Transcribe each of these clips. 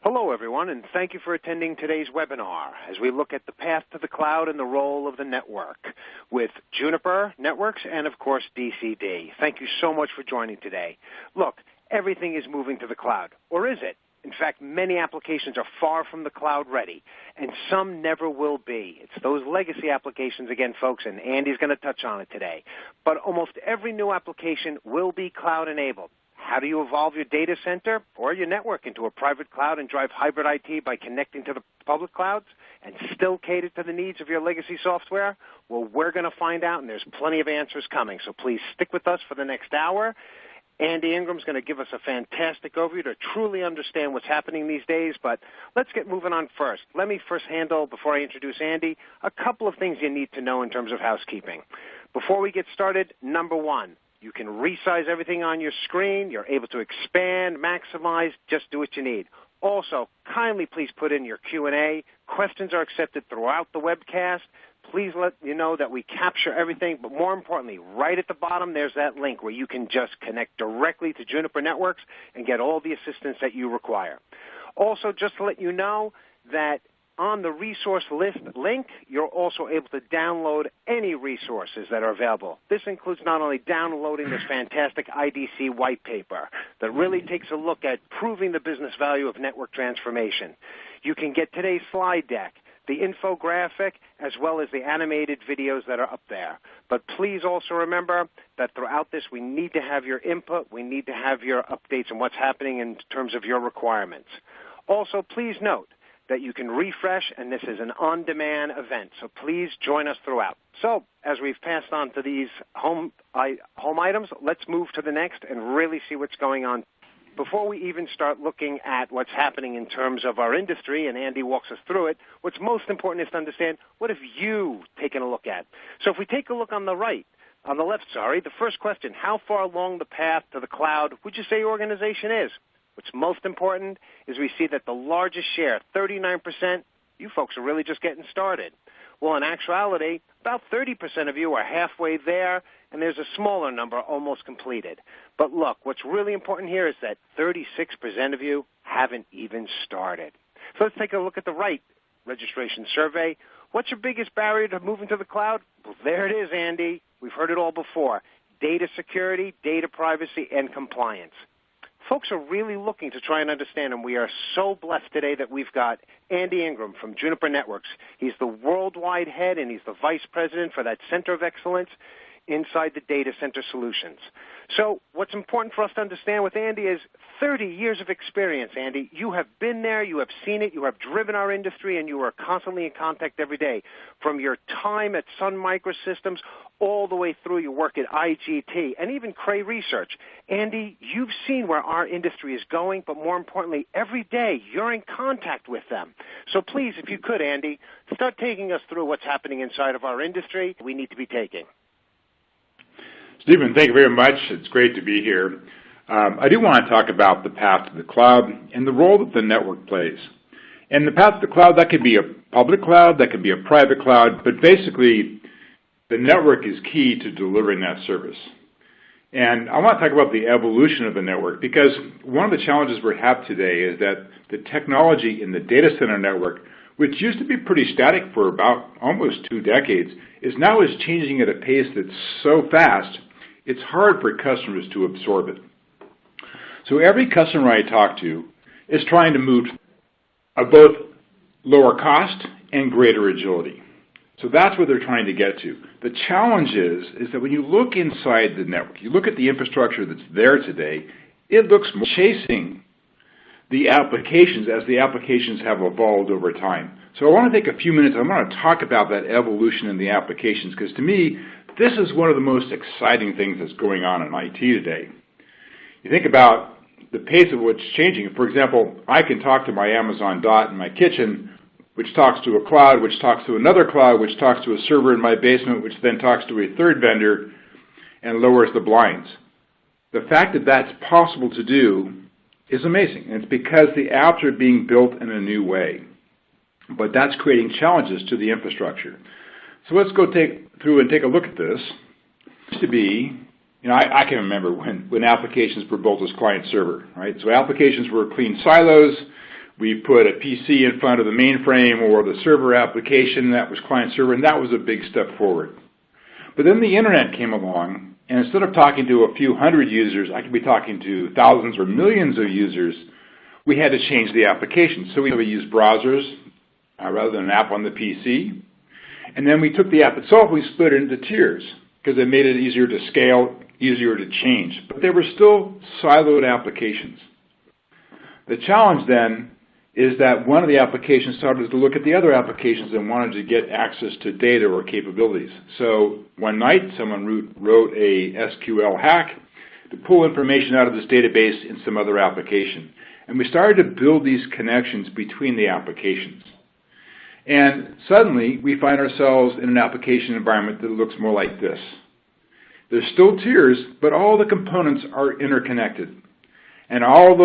Hello, everyone, and thank you for attending today's webinar as we look at the path to the cloud and the role of the network with Juniper Networks and, of course, DCD. Thank you so much for joining today. Look, everything is moving to the cloud, or is it? In fact, many applications are far from the cloud ready, and some never will be. It's those legacy applications again, folks, and Andy's going to touch on it today. But almost every new application will be cloud-enabled. How do you evolve your data center or your network into a private cloud and drive hybrid IT by connecting to the public clouds and still cater to the needs of your legacy software? Well, we're going to find out, and there's plenty of answers coming. So please stick with us for the next hour. Andy Ingram's going to give us a fantastic overview to truly understand what's happening these days. But let's get moving on first. Let me first handle, before I introduce Andy, a couple of things you need to know in terms of housekeeping. Before we get started, number one, you can resize everything on your screen. You're able to expand, maximize, just do what you need. Also, kindly please put in your Q&A. Questions are accepted throughout the webcast. Please let you know that we capture everything, but more importantly, right at the bottom, there's that link where you can just connect directly to Juniper Networks and get all the assistance that you require. Also, just to let you know that on the resource list link, you're also able to download any resources that are available. This includes not only downloading this fantastic IDC white paper that really takes a look at proving the business value of network transformation. You can get today's slide deck, the infographic, as well as the animated videos that are up there. But please also remember that throughout this, we need to have your input. We need to have your updates on what's happening in terms of your requirements. Also, please note that you can refresh, and this is an on-demand event, so please join us throughout. So, as we've passed on to these home items, let's move to the next and really see what's going on. Before we even start looking at what's happening in terms of our industry, and Andy walks us through it, what's most important is to understand what have you taken a look at. So if we take a look on the left, the first question, how far along the path to the cloud would you say your organization is? What's most important is we see that the largest share, 39%, you folks are really just getting started. Well, in actuality, about 30% of you are halfway there, and there's a smaller number almost completed. But look, what's really important here is that 36% of you haven't even started. So let's take a look at the right registration survey. What's your biggest barrier to moving to the cloud? Well, there it is, Andy. We've heard it all before. Data security, data privacy, and compliance. Folks are really looking to try and understand, and we are so blessed today that we've got Andy Ingram from Juniper Networks. He's the worldwide head, and he's the vice president for that center of excellence inside the data center solutions. So what's important for us to understand with Andy is 30 years of experience, Andy. You have been there, you have seen it, you have driven our industry, and you are constantly in contact every day. From your time at Sun Microsystems all the way through your work at IGT and even Cray Research. Andy, you've seen where our industry is going, but more importantly, every day you're in contact with them. So please, if you could, Andy, start taking us through what's happening inside of our industry we need to be taking. Stephen, thank you very much. It's great to be here. I do want to talk about the path to the cloud and the role that the network plays. And the path to the cloud, that could be a public cloud, that could be a private cloud, but basically the network is key to delivering that service. And I want to talk about the evolution of the network because one of the challenges we have today is that the technology in the data center network, which used to be pretty static for about almost 2 decades, is now changing at a pace that's so fast it's hard for customers to absorb it. So every customer I talk to is trying to move both lower cost and greater agility. So that's what they're trying to get to. The challenge is that when you look inside the network, you look at the infrastructure that's there today, it looks more chasing the applications as the applications have evolved over time. So I want to take a few minutes. I want to talk about that evolution in the applications because to me, this is one of the most exciting things that's going on in IT today. You think about the pace of what's changing. For example, I can talk to my Amazon Dot in my kitchen, which talks to a cloud, which talks to another cloud, which talks to a server in my basement, which then talks to a third vendor and lowers the blinds. The fact that that's possible to do is amazing. And it's because the apps are being built in a new way. But that's creating challenges to the infrastructure. So let's go through and take a look at this. It used to be, I can remember when applications were built as client server, right? So applications were clean silos We put a PC in front of the mainframe or the server application that was client-server, and that was a big step forward. But then the Internet came along, and instead of talking to a few hundred users, I could be talking to thousands or millions of users. We had to change the application. So we used browsers rather than an app on the PC. And then we took the app itself, we split it into tiers because it made it easier to scale, easier to change. But they were still siloed applications. The challenge then is that one of the applications started to look at the other applications and wanted to get access to data or capabilities. So one night, someone wrote a SQL hack to pull information out of this database in some other application. And we started to build these connections between the applications. And suddenly, we find ourselves in an application environment that looks more like this. There's still tiers, but all the components are interconnected. And all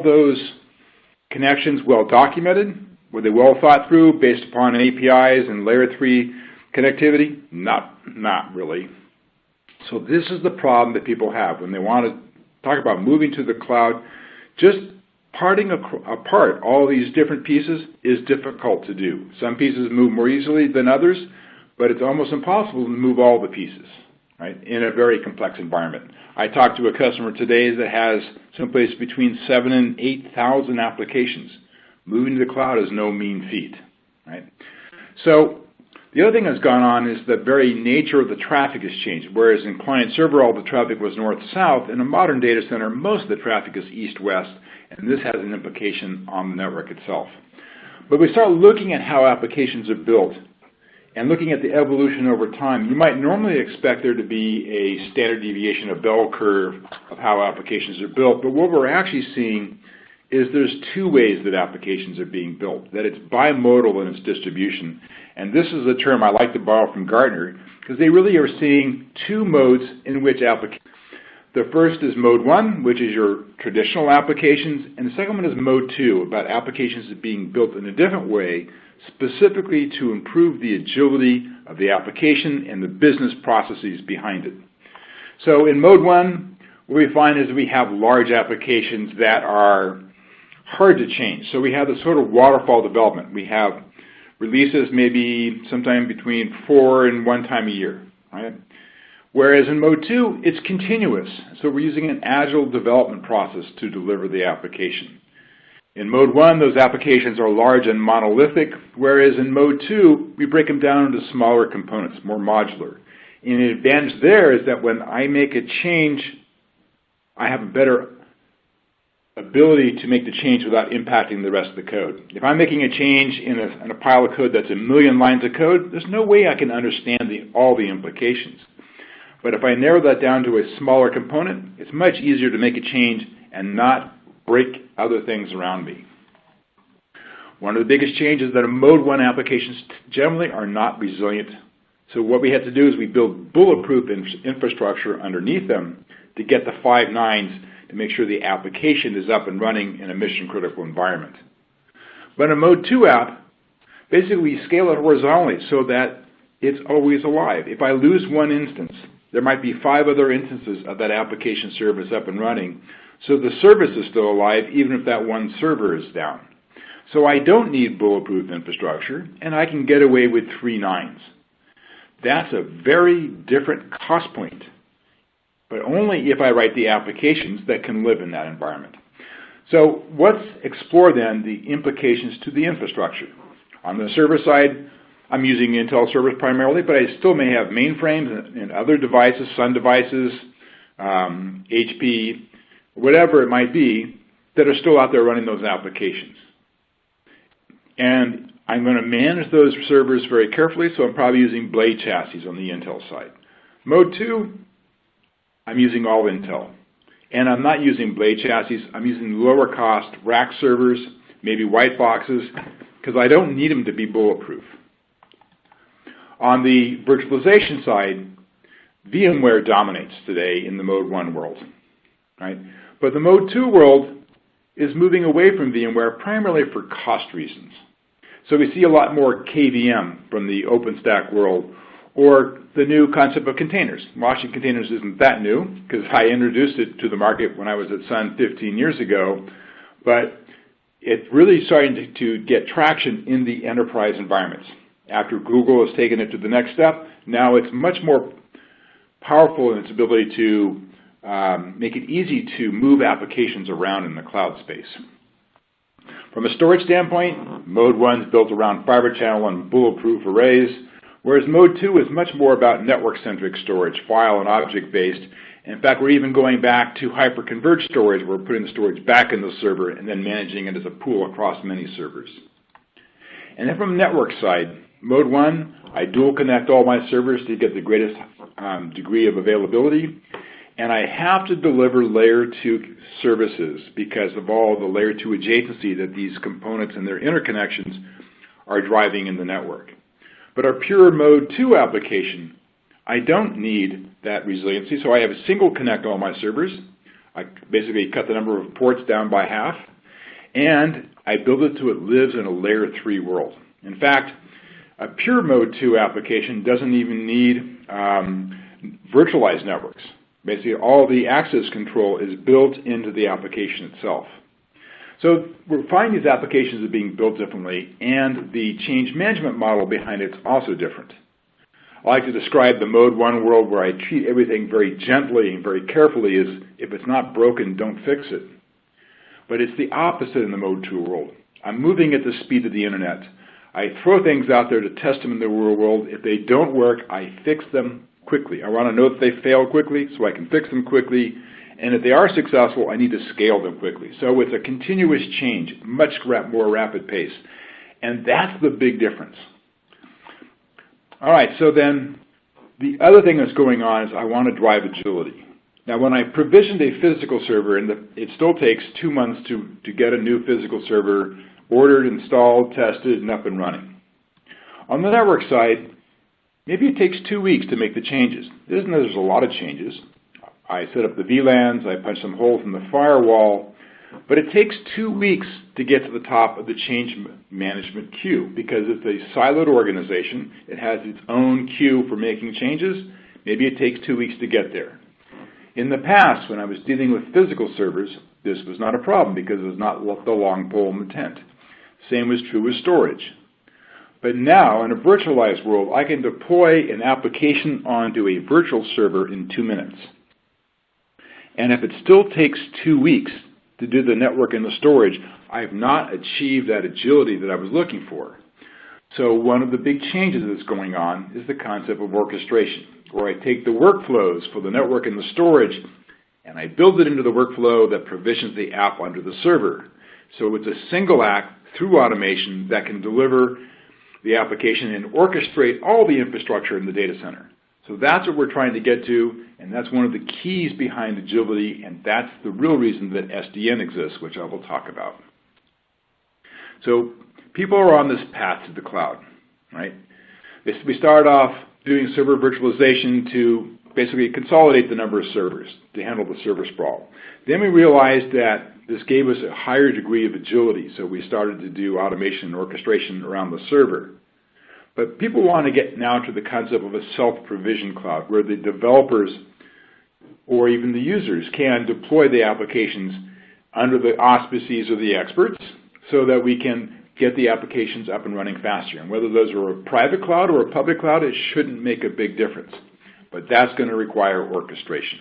those connections well documented? Were they well thought through based upon APIs and layer 3 connectivity? Not really. So this is the problem that people have when they want to talk about moving to the cloud. Just parting apart all these different pieces is difficult to do. Some pieces move more easily than others, but it's almost impossible to move all the pieces, right, in a very complex environment. I talked to a customer today that has someplace between 7,000 and 8,000 applications. Moving to the cloud is no mean feat, right? So the other thing that's gone on is the very nature of the traffic has changed. Whereas in client-server, all the traffic was north-south. In a modern data center, most of the traffic is east-west, and this has an implication on the network itself. But we start looking at how applications are built and looking at the evolution over time. You might normally expect there to be a standard deviation, a bell curve of how applications are built, but what we're actually seeing is there's two ways that applications are being built, that it's bimodal in its distribution. And this is a term I like to borrow from Gartner, because they really are seeing two modes in which applications. The first is mode 1, which is your traditional applications, and the second one is mode 2, about applications that are being built in a different way, specifically to improve the agility of the application and the business processes behind it. So in mode 1, what we find is we have large applications that are hard to change. So we have this sort of waterfall development. We have releases maybe sometime between 4 and 1 time a year, right? Whereas in mode 2, it's continuous. So we're using an agile development process to deliver the application. In mode 1, those applications are large and monolithic, whereas in mode 2, we break them down into smaller components, more modular. And the advantage there is that when I make a change, I have a better ability to make the change without impacting the rest of the code. If I'm making a change in a pile of code that's 1 million lines of code, there's no way I can understand all the implications. But if I narrow that down to a smaller component, it's much easier to make a change and not break other things around me. One of the biggest changes is that mode 1 applications generally are not resilient. So what we had to do is we build bulletproof infrastructure underneath them to get the 5 nines to make sure the application is up and running in a mission-critical environment. But in a mode 2 app, basically we scale it horizontally so that it's always alive. If I lose one instance, there might be 5 other instances of that application service up and running. So the service is still alive even if that one server is down. So I don't need bulletproof infrastructure, and I can get away with 3 nines. That's a very different cost point, but only if I write the applications that can live in that environment. So let's explore then the implications to the infrastructure. On the server side, I'm using Intel servers primarily, but I still may have mainframes and other devices, Sun devices, HP, whatever it might be, that are still out there running those applications. And I'm going to manage those servers very carefully, so I'm probably using blade chassis on the Intel side. Mode 2, I'm using all Intel. And I'm not using blade chassis. I'm using lower cost rack servers, maybe white boxes, because I don't need them to be bulletproof. On the virtualization side, VMware dominates today in the mode 1 world, right? But the mode 2 world is moving away from VMware primarily for cost reasons. So we see a lot more KVM from the OpenStack world, or the new concept of containers. Washing containers isn't that new, because I introduced it to the market when I was at Sun 15 years ago. But it's really starting to get traction in the enterprise environments. After Google has taken it to the next step, now it's much more powerful in its ability to make it easy to move applications around in the cloud space. From a storage standpoint, Mode 1 is built around fiber channel and bulletproof arrays, whereas Mode 2 is much more about network-centric storage, file and object-based. In fact, we're even going back to hyper-converged storage. We're putting the storage back in the server and then managing it as a pool across many servers. And then from the network side, Mode 1, I dual connect all my servers to get the greatest degree of availability. And I have to deliver layer 2 services because of all the layer 2 adjacency that these components and their interconnections are driving in the network. But our pure Mode 2 application, I don't need that resiliency, so I have a single connect all my servers. I basically cut the number of ports down by half, and I build it so it lives in a layer 3 world. In fact, a pure Mode 2 application doesn't even need virtualized networks. Basically, all the access control is built into the application itself. So we're finding these applications are being built differently, and the change management model behind it is also different. I like to describe the Mode 1 world where I treat everything very gently and very carefully as if it's not broken, don't fix it. But it's the opposite in the Mode 2 world. I'm moving at the speed of the internet. I throw things out there to test them in the real world. If they don't work, I fix them quickly. I want to know that they fail quickly so I can fix them quickly. And if they are successful, I need to scale them quickly. So it's a continuous change, much more rapid pace. And that's the big difference. All right, so then the other thing that's going on is I want to drive agility. Now, when I provisioned a physical server, and it still takes 2 months to get a new physical server ordered, installed, tested, and up and running. On the network side, maybe it takes 2 weeks to make the changes. There's a lot of changes. I set up the VLANs, I punch some holes in the firewall, but it takes 2 weeks to get to the top of the change management queue because it's a siloed organization. It has its own queue for making changes. Maybe it takes 2 weeks to get there. In the past, when I was dealing with physical servers, this was not a problem because it was not the long pole in the tent. Same was true with storage. But now, in a virtualized world, I can deploy an application onto a virtual server in 2 minutes. And if it still takes 2 weeks to do the network and the storage, I have not achieved that agility that I was looking for. So one of the big changes that's going on is the concept of orchestration, where I take the workflows for the network and the storage, and I build it into the workflow that provisions the app under the server. So it's a single act through automation that can deliver the application and orchestrate all the infrastructure in the data center. So that's what we're trying to get to, and that's one of the keys behind agility, and that's the real reason that SDN exists, which I will talk about. So people are on this path to the cloud, right? We start off doing server virtualization to basically consolidate the number of servers to handle the server sprawl. Then we realized that this gave us a higher degree of agility, so we started to do automation and orchestration around the server. But people want to get now to the concept of a self-provision cloud, where the developers or even the users can deploy the applications under the auspices of the experts so that we can get the applications up and running faster. And whether those are a private cloud or a public cloud, it shouldn't make a big difference. But that's going to require orchestration.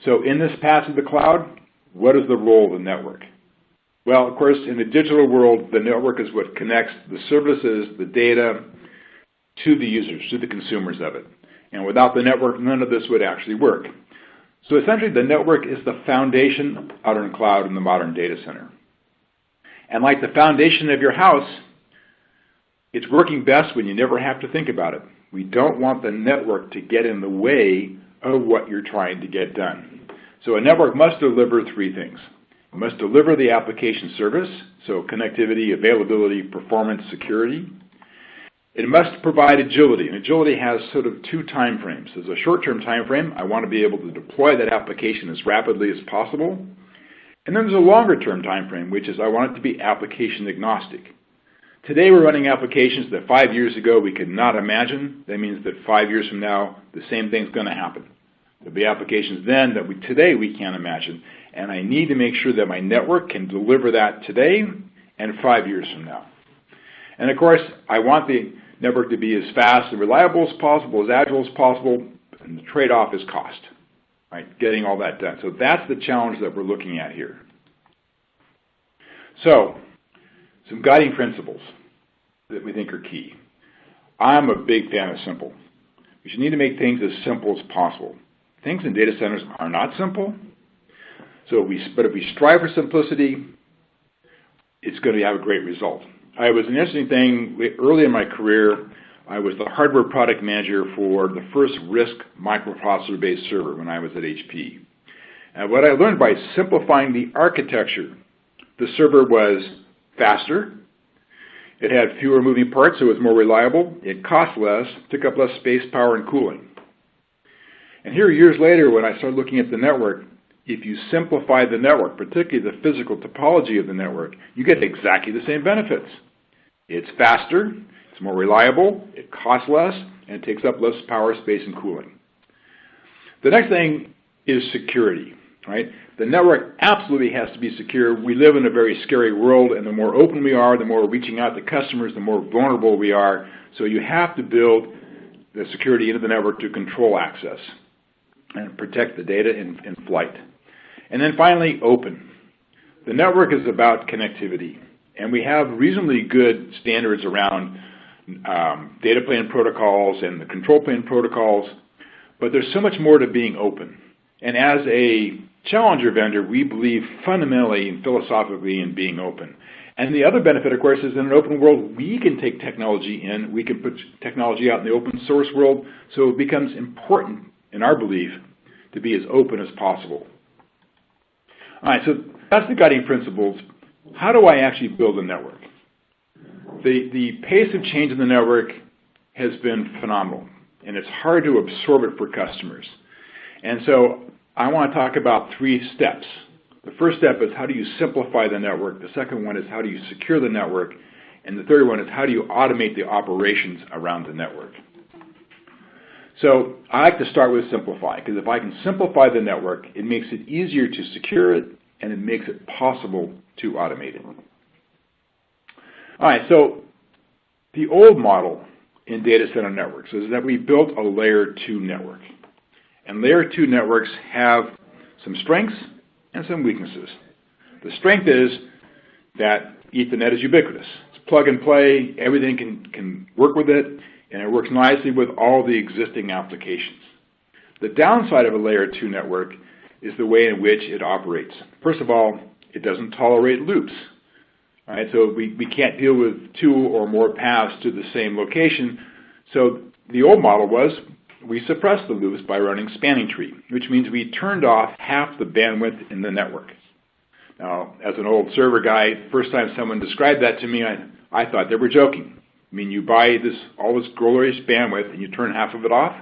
So in this path to the cloud, what is the role of the network? Well, of course, in the digital world, the network is what connects the services, the data, to the users, to the consumers of it. And without the network, none of this would actually work. So essentially, the network is the foundation of modern cloud in the modern data center. And like the foundation of your house, it's working best when you never have to think about it. We don't want the network to get in the way of what you're trying to get done. So a network must deliver 3 things. It must deliver the application service, so connectivity, availability, performance, security. It must provide agility, and agility has sort of 2 time frames. There's a short-term time frame. I want to be able to deploy that application as rapidly as possible. And then there's a longer-term time frame, which is I want it to be application agnostic. Today we're running applications that 5 years ago we could not imagine. That means that 5 years from now, the same thing's going to happen. There'll be applications then that today we can't imagine. and I need to make sure that my network can deliver that today and 5 years from now. And of course, I want the network to be as fast and reliable as possible, as agile as possible, and the trade-off is cost, right? Getting all that done. So that's the challenge that we're looking at here. So, some guiding principles that we think are key. I'm a big fan of simple. We should need to make things as simple as possible. Things in data centers are not simple, but if we strive for simplicity, it's going to have a great result. It was an interesting thing. Early in my career, I was the hardware product manager for the first RISC microprocessor-based server when I was at HP. And what I learned by simplifying the architecture, the server was faster, it had fewer moving parts, so it was more reliable, it cost less, took up less space, power, and cooling. And here, years later, when I started looking at the network, if you simplify the network, particularly the physical topology of the network, you get exactly the same benefits. It's faster, it's more reliable, it costs less, and it takes up less power, space, and cooling. The next thing is security, right? The network absolutely has to be secure. We live in a very scary world, and the more open we are, the more we're reaching out to customers, the more vulnerable we are. So you have to build the security into the network to control access and protect the data in flight. And then finally, open. The network is about connectivity, and we have reasonably good standards around data plane protocols and the control plane protocols, but there's so much more to being open. And as a challenger vendor, we believe fundamentally and philosophically in being open. And the other benefit, of course, is in an open world, we can take technology in, we can put technology out in the open source world, so it becomes important, in our belief, to be as open as possible. All right, so that's the guiding principles. How do I actually build a network? The pace of change in the network has been phenomenal, and it's hard to absorb it for customers. And so I want to talk about 3 steps. The first step is how do you simplify the network? The second one is how do you secure the network? And the third one is how do you automate the operations around the network? So I like to start with simplify, because if I can simplify the network, it makes it easier to secure it, and it makes it possible to automate it. All right, so the old model in data center networks is that we built a layer 2 network. And layer 2 networks have some strengths and some weaknesses. The strength is that Ethernet is ubiquitous. It's plug and play, everything can work with it, and it works nicely with all the existing applications. The downside of a layer 2 network is the way in which it operates. First of all, it doesn't tolerate loops. All right, so we can't deal with 2 or more paths to the same location. So the old model was we suppressed the loops by running spanning tree, which means we turned off half the bandwidth in the network. Now, as an old server guy, the first time someone described that to me, I thought they were joking. I mean, you buy all this glorious bandwidth and you turn half of it off?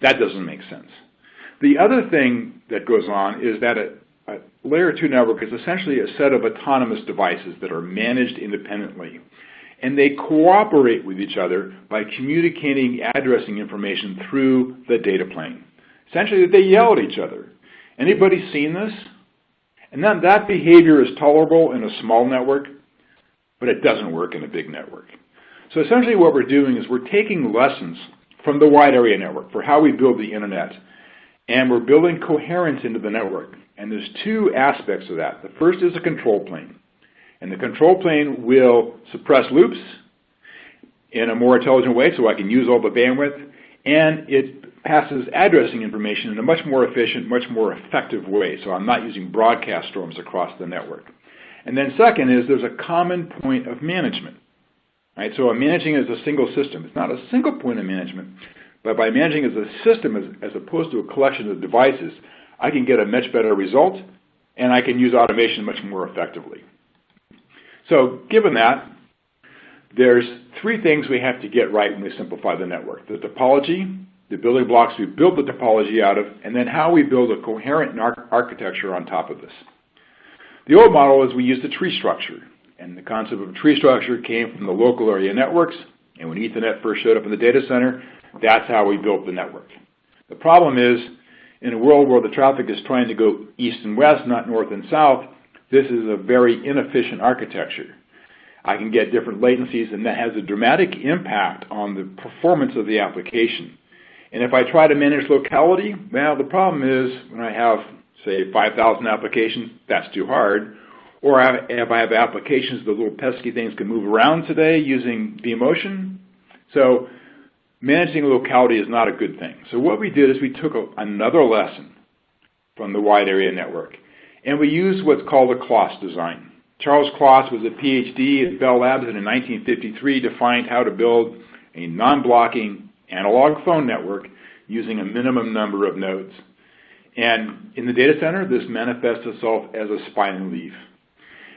That doesn't make sense. The other thing that goes on is that a layer 2 network is essentially a set of autonomous devices that are managed independently. And they cooperate with each other by communicating addressing information through the data plane. Essentially, they yell at each other. Anybody seen this? And then that behavior is tolerable in a small network, but it doesn't work in a big network. So essentially what we're doing is we're taking lessons from the wide area network for how we build the internet, and we're building coherence into the network. And there's 2 aspects of that. The first is a control plane. And the control plane will suppress loops in a more intelligent way so I can use all the bandwidth, and it passes addressing information in a much more efficient, much more effective way, so I'm not using broadcast storms across the network. And then second is there's a common point of management. Right? So I'm managing as a single system. It's not a single point of management, but by managing as a system as opposed to a collection of devices, I can get a much better result, and I can use automation much more effectively. So given that, there's 3 things we have to get right when we simplify the network. The topology, the building blocks we build the topology out of, and then how we build a coherent architecture on top of this. The old model is we used a tree structure, and the concept of a tree structure came from the local area networks, and when Ethernet first showed up in the data center, that's how we built the network. The problem is In a world where the traffic is trying to go east and west, not north and south, this is a very inefficient architecture. I can get different latencies, and that has a dramatic impact on the performance of the application. And if I try to manage locality, well, the problem is when I have, say, 5,000 applications, that's too hard. Or if I have applications, the little pesky things can move around today using vMotion. So managing locality is not a good thing. So what we did is we took another lesson from the wide area network, and we used what's called a Closs design. Charles Closs was a PhD at Bell Labs, and in 1953 defined how to build a non-blocking analog phone network using a minimum number of nodes. And in the data center, this manifests itself as a spine and leaf.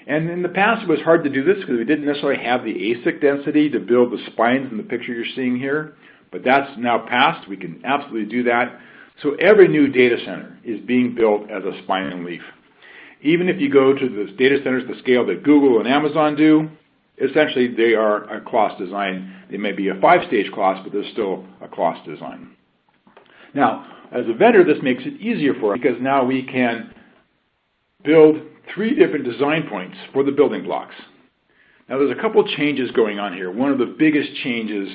And in the past, it was hard to do this because we didn't necessarily have the ASIC density to build the spines in the picture you're seeing here. But that's now past. We can absolutely do that. So every new data center is being built as a spine and leaf. Even if you go to the data centers the scale that Google and Amazon do, essentially they are a Closs design. They may be a 5-stage Closs, but they're still a Closs design. Now, as a vendor, this makes it easier for us because now we can build 3 different design points for the building blocks. Now, there's a couple changes going on here. One of the biggest changes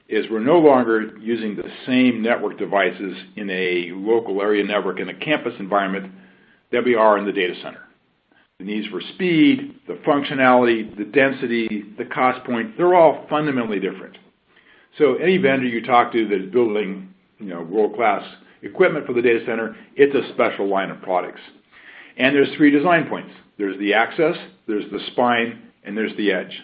is we're no longer using the same network devices in a local area network in a campus environment that we are in the data center. The needs for speed, the functionality, the density, the cost point, they're all fundamentally different. So any vendor you talk to that is building world-class equipment for the data center, it's a special line of products. And there's 3 design points. There's the access, there's the spine, and there's the edge.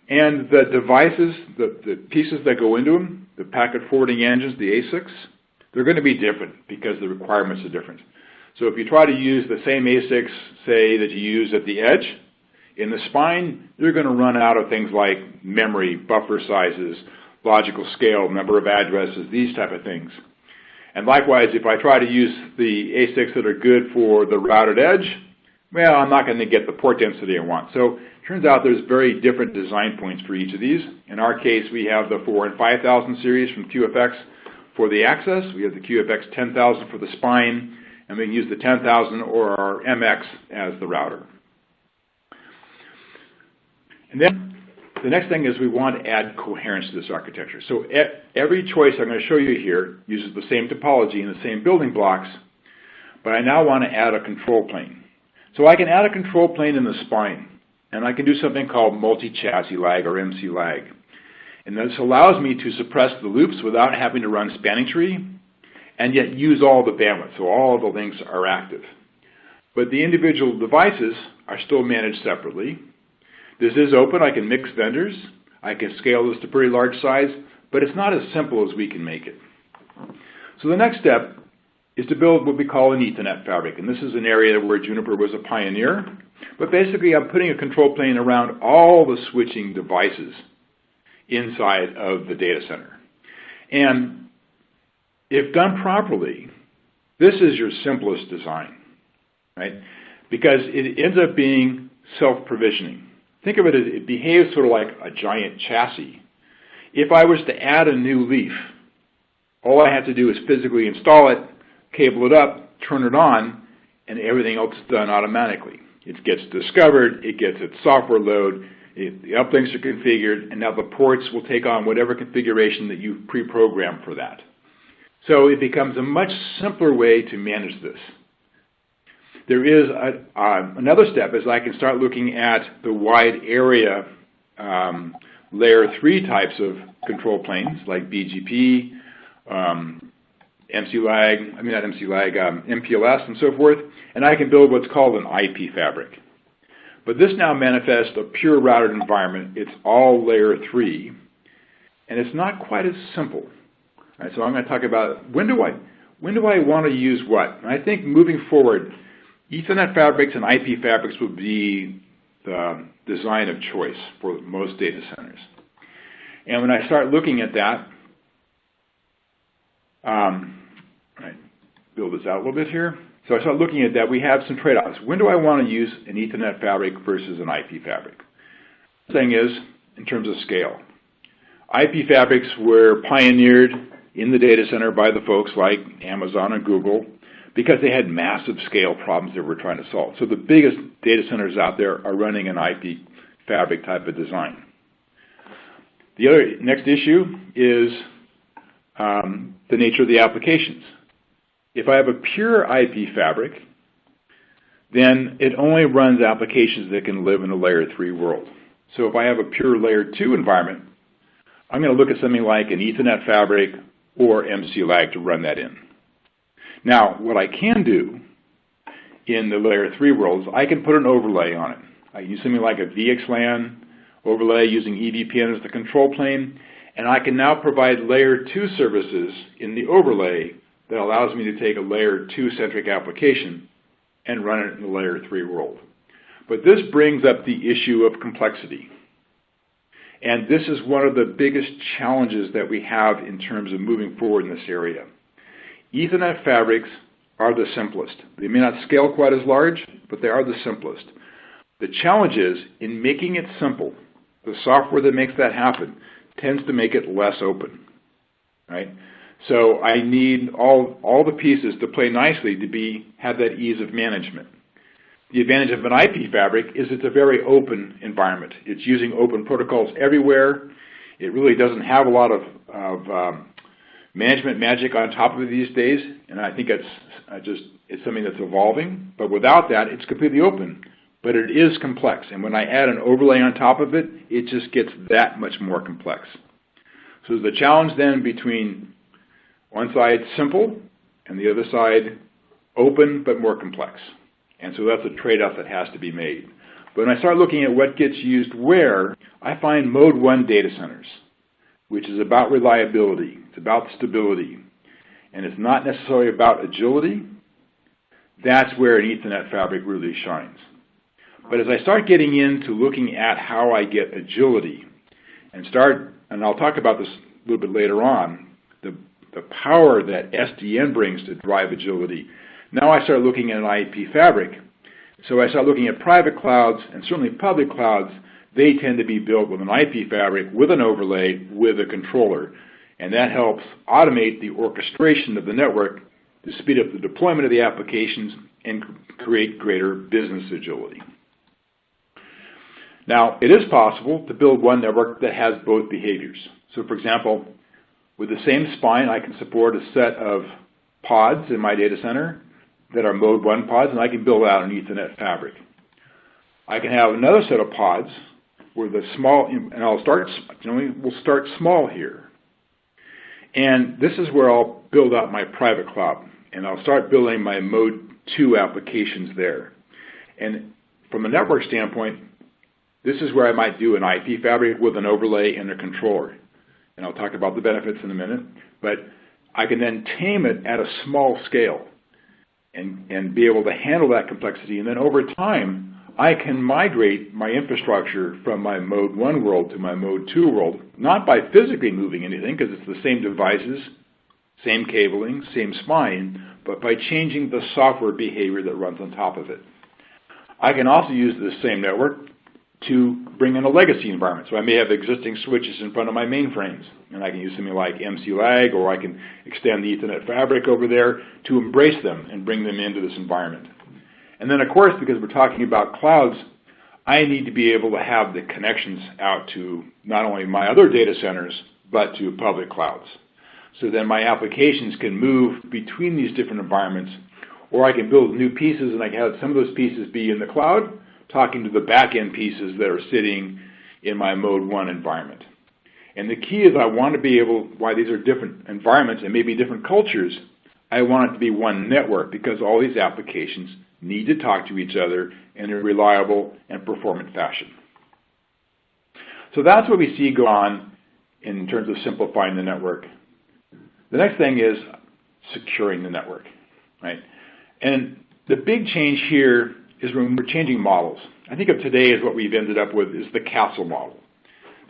And the devices, the pieces that go into them, the packet forwarding engines, the ASICs, they're going to be different because the requirements are different. So if you try to use the same ASICs, say, that you use at the edge, in the spine, you're going to run out of things like memory, buffer sizes, logical scale, number of addresses, these type of things. And likewise, if I try to use the ASICs that are good for the routed edge, well, I'm not going to get the port density I want. So it turns out there's very different design points for each of these. In our case, we have the 4 and 5000 series from QFX for the access. We have the QFX 10000 for the spine, and we can use the 10000 or our MX as the router. And then the next thing is we want to add coherence to this architecture. So every choice I'm going to show you here uses the same topology and the same building blocks, but I now want to add a control plane. So I can add a control plane in the spine, and I can do something called multi-chassis lag or MC lag. And this allows me to suppress the loops without having to run spanning tree, and yet use all the bandwidth, so all of the links are active. But the individual devices are still managed separately. This is open. I can mix vendors. I can scale this to pretty large size, but it's not as simple as we can make it. So the next step is to build what we call an Ethernet fabric, and this is an area where Juniper was a pioneer. But basically, I'm putting a control plane around all the switching devices inside of the data center. And if done properly, this is your simplest design, right? Because it ends up being self-provisioning. Think of it as it behaves sort of like a giant chassis. If I was to add a new leaf, all I have to do is physically install it, cable it up, turn it on, and everything else is done automatically. It gets discovered, it gets its software load, the uplinks are configured, and now the ports will take on whatever configuration that you've pre-programmed for that. So it becomes a much simpler way to manage this. There is another step is I can start looking at the wide area layer 3 types of control planes like BGP, MPLS, and so forth, and I can build what's called an IP fabric. But this now manifests a pure routed environment. It's all layer 3, and it's not quite as simple. All right, so I'm going to talk about when do I want to use what? And I think moving forward, Ethernet fabrics and IP fabrics will be the design of choice for most data centers. And when I start looking at that, build this out a little bit here. So I start looking at that, we have some trade-offs. When do I want to use an Ethernet fabric versus an IP fabric? The thing is, in terms of scale, IP fabrics were pioneered in the data center by the folks like Amazon and Google because they had massive scale problems they were trying to solve. So the biggest data centers out there are running an IP fabric type of design. The other next issue is the nature of the applications. If I have a pure IP fabric, then it only runs applications that can live in a layer 3 world. So if I have a pure layer 2 environment, I'm going to look at something like an Ethernet fabric or MCLAG to run that in. Now, what I can do in the layer 3 world is I can put an overlay on it. I can use something like a VXLAN overlay using EVPN as the control plane, and I can now provide layer 2 services in the overlay that allows me to take a layer 2 centric application and run it in the layer 3 world. But this brings up the issue of complexity. And this is one of the biggest challenges that we have in terms of moving forward in this area. Ethernet fabrics are the simplest. They may not scale quite as large, but they are the simplest. The challenge is, in making it simple, the software that makes that happen tends to make it less open, right? So I need all the pieces to play nicely to have that ease of management. The advantage of an IP fabric is it's a very open environment. It's using open protocols everywhere. It really doesn't have a lot of management magic on top of it these days, and I think it's something that's evolving. But without that, it's completely open. But it is complex, and when I add an overlay on top of it, it just gets that much more complex. So there's a challenge then between one side simple and the other side open but more complex. And so that's a trade-off that has to be made. But when I start looking at what gets used where, I find mode 1 data centers, which is about reliability, it's about stability, and it's not necessarily about agility. That's where an Ethernet fabric really shines. But as I start getting into looking at how I get agility, and I'll talk about this a little bit later on, the power that SDN brings to drive agility, now I start looking at an IP fabric. So I start looking at private clouds, and certainly public clouds, they tend to be built with an IP fabric, with an overlay, with a controller. And that helps automate the orchestration of the network to speed up the deployment of the applications and create greater business agility. Now, it is possible to build one network that has both behaviors. So for example, with the same spine, I can support a set of pods in my data center that are mode 1 pods, and I can build out an Ethernet fabric. I can have another set of pods where we'll start small here. And this is where I'll build out my private cloud, and I'll start building my mode 2 applications there. And from a network standpoint, this is where I might do an IP fabric with an overlay and a controller. And I'll talk about the benefits in a minute. But I can then tame it at a small scale and be able to handle that complexity. And then over time, I can migrate my infrastructure from my mode 1 world to my mode 2 world, not by physically moving anything, because it's the same devices, same cabling, same spine, but by changing the software behavior that runs on top of it. I can also use this same network to bring in a legacy environment. So I may have existing switches in front of my mainframes, and I can use something like MCLAG, or I can extend the Ethernet fabric over there to embrace them and bring them into this environment. And then, of course, because we're talking about clouds, I need to be able to have the connections out to not only my other data centers, but to public clouds. So then my applications can move between these different environments, or I can build new pieces, and I can have some of those pieces be in the cloud, talking to the back-end pieces that are sitting in my mode 1 environment. And the key is I want to be able, while these are different environments and maybe different cultures, I want it to be one network, because all these applications need to talk to each other in a reliable and performant fashion. So that's what we see go on in terms of simplifying the network. The next thing is securing the network, right? And the big change here is when we're changing models. I think of today as what we've ended up with is the castle model.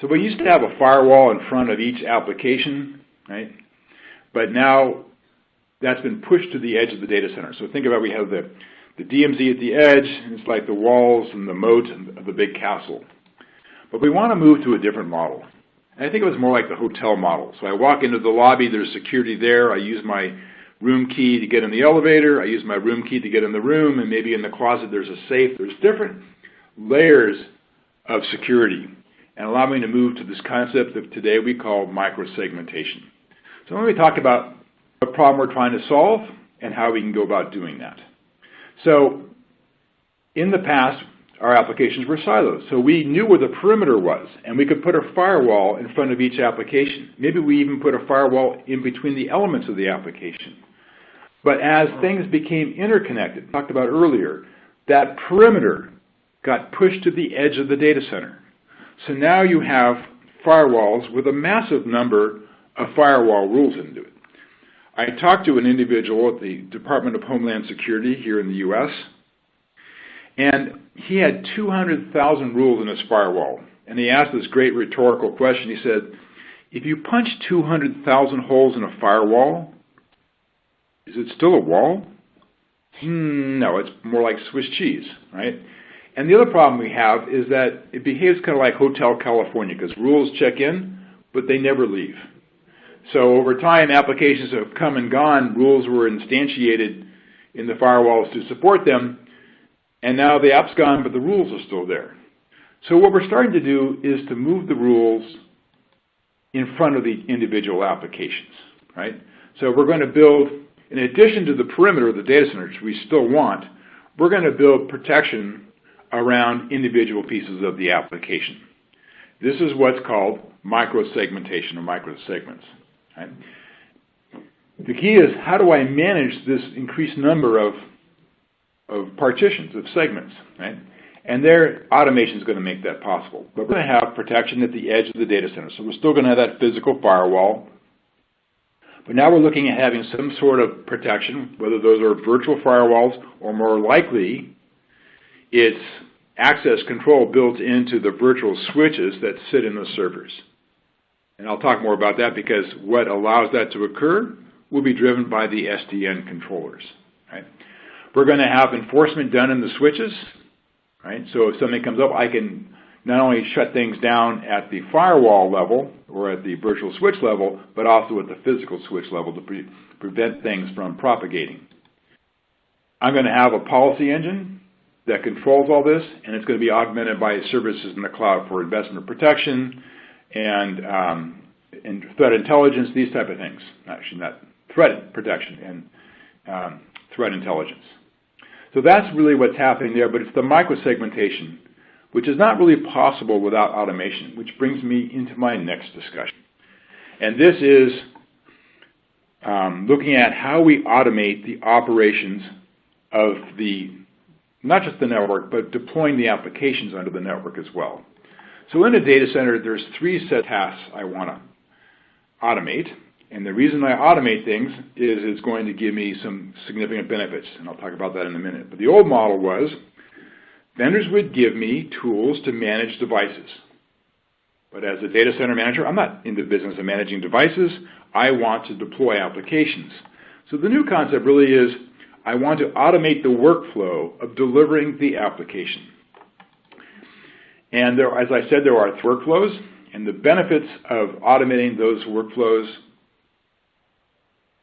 So we used to have a firewall in front of each application, right? But now that's been pushed to the edge of the data center. So think about, we have the DMZ at the edge, and it's like the walls and the moat of the big castle. But we want to move to a different model. And I think it was more like the hotel model. So I walk into the lobby, there's security there, I use my room key to get in the elevator, I use my room key to get in the room, and maybe in the closet there's a safe. There's different layers of security, and allow me to move to this concept that today we call microsegmentation. So let me talk about what problem we're trying to solve and how we can go about doing that. So in the past, our applications were silos. So we knew where the perimeter was, and we could put a firewall in front of each application. Maybe we even put a firewall in between the elements of the application. But as things became interconnected, talked about earlier, that perimeter got pushed to the edge of the data center. So now you have firewalls with a massive number of firewall rules into it. I talked to an individual at the Department of Homeland Security here in the U.S., and he had 200,000 rules in his firewall. And he asked this great rhetorical question. He said, if you punch 200,000 holes in a firewall, is it still a wall? No, it's more like Swiss cheese, right? And the other problem we have is that it behaves kind of like Hotel California, because rules check in, but they never leave. So over time, applications have come and gone. Rules were instantiated in the firewalls to support them, and now the app's gone, but the rules are still there. So what we're starting to do is to move the rules in front of the individual applications, right? So we're going to build, in addition to the perimeter of the data center, which we still want, we're going to build protection around individual pieces of the application. This is what's called microsegmentation or microsegments. Right? The key is, how do I manage this increased number of partitions, of segments, right? And their automation is going to make that possible. But we're going to have protection at the edge of the data center. So we're still going to have that physical firewall. But now we're looking at having some sort of protection, whether those are virtual firewalls or more likely it's access control built into the virtual switches that sit in the servers. And I'll talk more about that, because what allows that to occur will be driven by the SDN controllers. Right? We're going to have enforcement done in the switches. Right? So if something comes up, I can not only shut things down at the firewall level or at the virtual switch level, but also at the physical switch level to prevent things from propagating. I'm going to have a policy engine that controls all this, and it's going to be augmented by services in the cloud for investment protection and threat intelligence, these type of things. Actually, not threat protection and threat intelligence. So that's really what's happening there, but it's the microsegmentation, which is not really possible without automation, which brings me into my next discussion. And this is looking at how we automate the operations of not just the network, but deploying the applications under the network as well. So in a data center, there's 3 set tasks I want to automate. And the reason I automate things is it's going to give me some significant benefits. And I'll talk about that in a minute. But the old model was vendors would give me tools to manage devices. But as a data center manager, I'm not in the business of managing devices. I want to deploy applications. So the new concept really is I want to automate the workflow of delivering the application. And there, as I said, there are workflows, and the benefits of automating those workflows,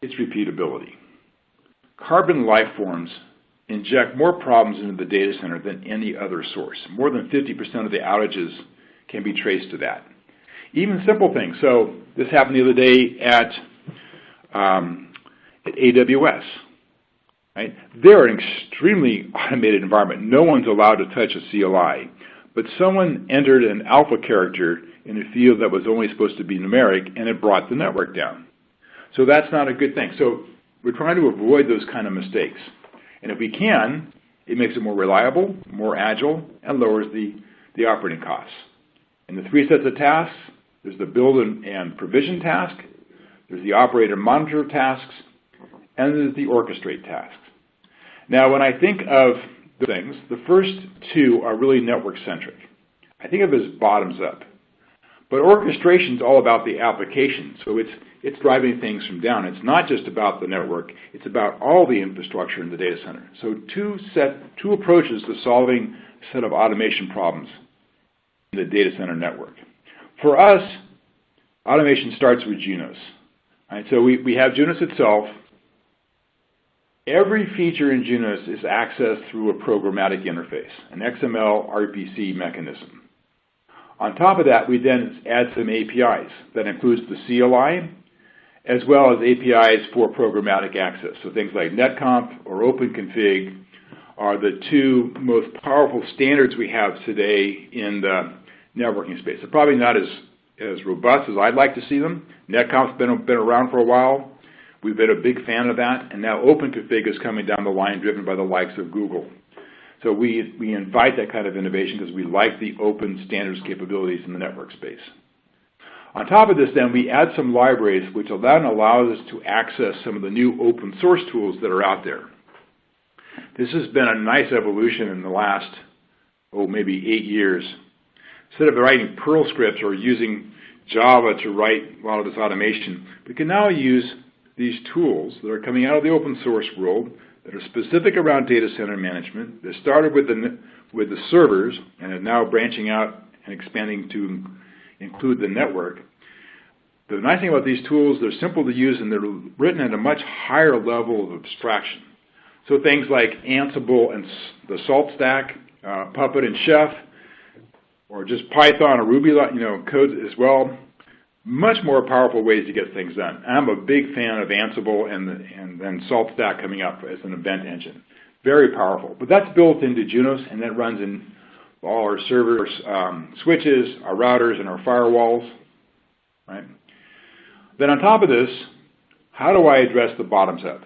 it's repeatability. Carbon life forms inject more problems into the data center than any other source. More than 50% of the outages can be traced to that. Even simple things. So this happened the other day at AWS. Right? They're an extremely automated environment. No one's allowed to touch a CLI. But someone entered an alpha character in a field that was only supposed to be numeric, and it brought the network down. So that's not a good thing. So we're trying to avoid those kind of mistakes. And if we can, it makes it more reliable, more agile, and lowers the operating costs. In the 3 sets of tasks, there's the build and provision task, there's the operator monitor tasks, and there's the orchestrate tasks. Now, when I think of the things, the first 2 are really network-centric. I think of it as bottoms up. But orchestration is all about the application, so it's driving things from down. It's not just about the network, it's about all the infrastructure in the data center. So 2 approaches to solving a set of automation problems in the data center network. For us, automation starts with Junos. Right? So we have Junos itself. Every feature in Junos is accessed through a programmatic interface, an XML RPC mechanism. On top of that, we then add some APIs. That includes the CLI, as well as APIs for programmatic access. So things like netconf or OpenConfig are the two most powerful standards we have today in the networking space. They're probably not as robust as I'd like to see them. Netconf's been around for a while. We've been a big fan of that, and now OpenConfig is coming down the line, driven by the likes of Google. So we invite that kind of innovation because we like the open standards capabilities in the network space. On top of this, then, we add some libraries which allows us to access some of the new open source tools that are out there. This has been a nice evolution in the last, maybe 8 years. Instead of writing Perl scripts or using Java to write a lot of this automation, we can now use these tools that are coming out of the open source world that are specific around data center management. They started with the servers and are now branching out and expanding to include the network. The nice thing about these tools, they're simple to use and they're written at a much higher level of abstraction. So things like Ansible and the Salt Stack, Puppet and Chef, or just Python or Ruby code as well, much more powerful ways to get things done. I'm a big fan of Ansible and then Salt Stack coming up as an event engine. Very powerful. But that's built into Junos, and that runs in all our servers, switches, our routers, and our firewalls. Right? Then on top of this, how do I address the bottoms up?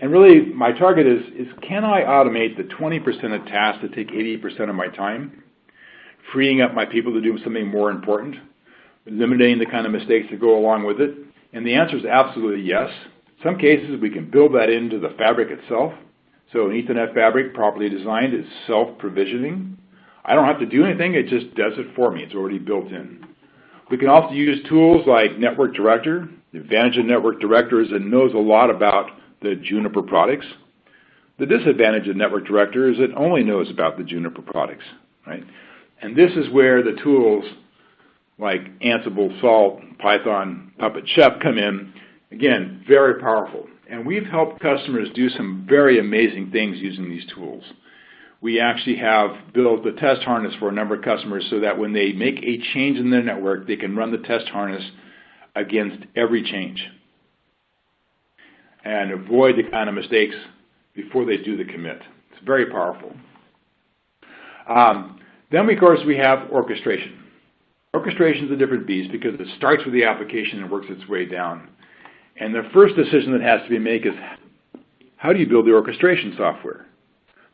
And really, my target is can I automate the 20% of tasks that take 80% of my time, freeing up my people to do something more important, eliminating the kind of mistakes that go along with it? And the answer is absolutely yes. In some cases, we can build that into the fabric itself. So an Ethernet fabric, properly designed, is self-provisioning. I don't have to do anything. It just does it for me. It's already built in. We can also use tools like Network Director. The advantage of Network Director is it knows a lot about the Juniper products. The disadvantage of Network Director is it only knows about the Juniper products. Right? And this is where the tools like Ansible, Salt, Python, Puppet, Chef come in. Again, very powerful. And we've helped customers do some very amazing things using these tools. We actually have built a test harness for a number of customers so that when they make a change in their network, they can run the test harness against every change and avoid the kind of mistakes before they do the commit. It's very powerful. Then, of course, we have orchestration. Orchestration is a different beast because it starts with the application and works its way down. And the first decision that has to be made is, how do you build the orchestration software?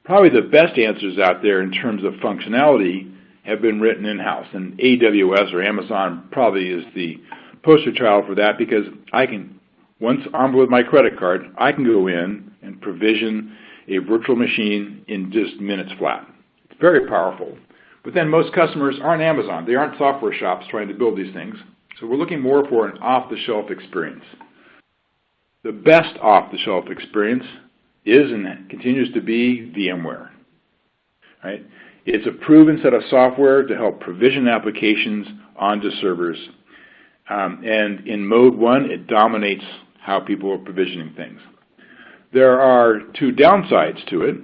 Probably the best answers out there in terms of functionality have been written in-house. And AWS or Amazon probably is the poster child for that because once armed with my credit card, I can go in and provision a virtual machine in just minutes flat. It's very powerful. But then most customers aren't Amazon. They aren't software shops trying to build these things. So we're looking more for an off-the-shelf experience. The best off-the-shelf experience is and continues to be VMware. Right? It's a proven set of software to help provision applications onto servers. And in mode 1, it dominates how people are provisioning things. There are two downsides to it.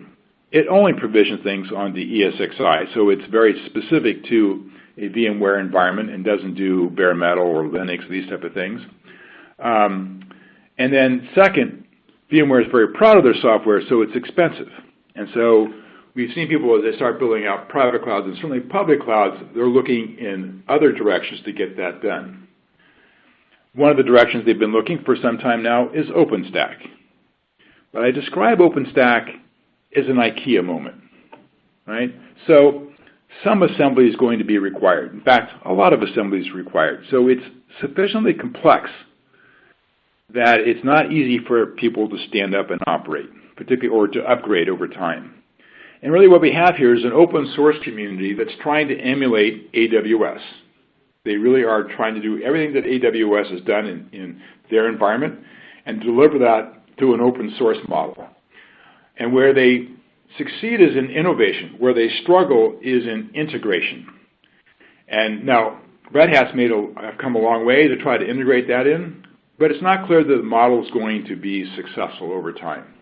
It only provisions things on the ESXi, so it's very specific to a VMware environment and doesn't do bare metal or Linux, these type of things. And then second, VMware is very proud of their software, so it's expensive. And so we've seen people, as they start building out private clouds and certainly public clouds, they're looking in other directions to get that done. One of the directions they've been looking for some time now is OpenStack. But I describe OpenStack as an IKEA moment. Right? So some assembly is going to be required. In fact, a lot of assembly is required. So it's sufficiently complex that it's not easy for people to stand up and operate, particularly or to upgrade over time. And really what we have here is an open source community that's trying to emulate AWS. They really are trying to do everything that AWS has done in their environment and deliver that through an open source model. And where they succeed is in innovation. Where they struggle is in integration. And now, Red Hat's have come a long way to try to integrate that in, but it's not clear that the model is going to be successful over time.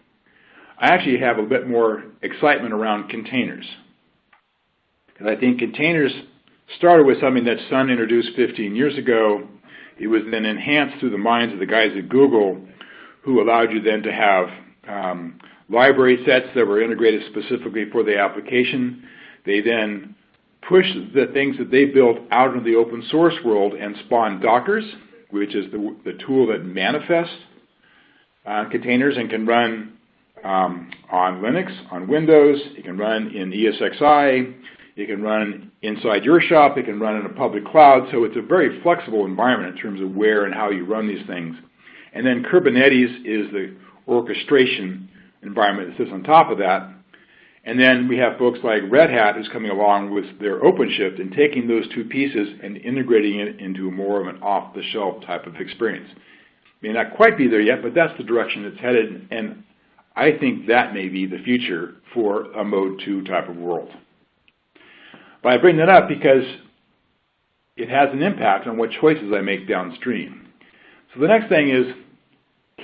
I actually have a bit more excitement around containers. And I think containers started with something that Sun introduced 15 years ago. It was then enhanced through the minds of the guys at Google, who allowed you then to have library sets that were integrated specifically for the application. They then pushed the things that they built out into the open source world and spawned Dockers, which is the tool that manifests containers and can run on Linux, on Windows. It can run in ESXi. It can run inside your shop. It can run in a public cloud. So it's a very flexible environment in terms of where and how you run these things. And then Kubernetes is the orchestration environment that sits on top of that. And then we have folks like Red Hat who's coming along with their OpenShift and taking those two pieces and integrating it into more of an off-the-shelf type of experience. May not quite be there yet, but that's the direction it's headed, and I think that may be the future for a Mode 2 type of world. But I bring that up because it has an impact on what choices I make downstream. So the next thing is,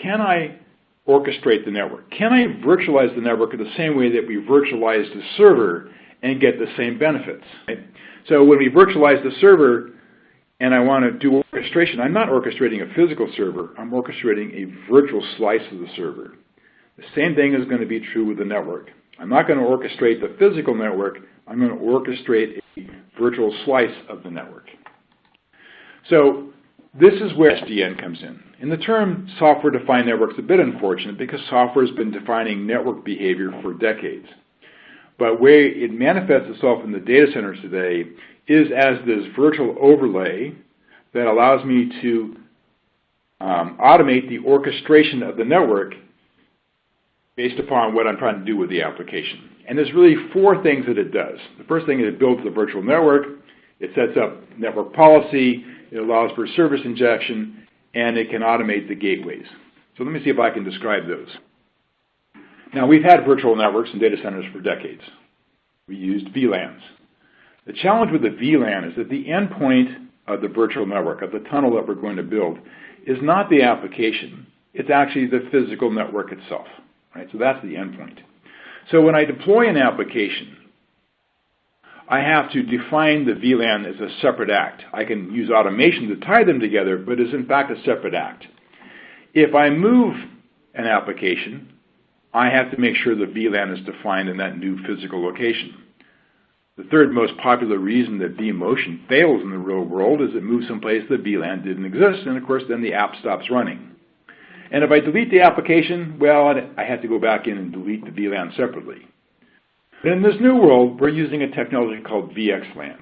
can I orchestrate the network? Can I virtualize the network in the same way that we virtualize the server and get the same benefits? Right? So when we virtualize the server and I want to do orchestration, I'm not orchestrating a physical server. I'm orchestrating a virtual slice of the server. The same thing is going to be true with the network. I'm not going to orchestrate the physical network. I'm going to orchestrate a virtual slice of the network. So this is where SDN comes in. And the term software-defined network is a bit unfortunate because software has been defining network behavior for decades. But where it manifests itself in the data centers today is as this virtual overlay that allows me to automate the orchestration of the network based upon what I'm trying to do with the application. And there's really four things that it does. The first thing is it builds the virtual network. It sets up network policy. It allows for service injection. And it can automate the gateways. So let me see if I can describe those. Now, we've had virtual networks in data centers for decades. We used VLANs. The challenge with the VLAN is that the endpoint of the virtual network, of the tunnel that we're going to build, is not the application. It's actually the physical network itself. Right? So that's the endpoint. So when I deploy an application, I have to define the VLAN as a separate act. I can use automation to tie them together, but it's in fact a separate act. If I move an application, I have to make sure the VLAN is defined in that new physical location. The third most popular reason that vMotion fails in the real world is it moves someplace the VLAN didn't exist, and of course then the app stops running. And if I delete the application, well, I have to go back in and delete the VLAN separately. But in this new world, we're using a technology called VXLAN.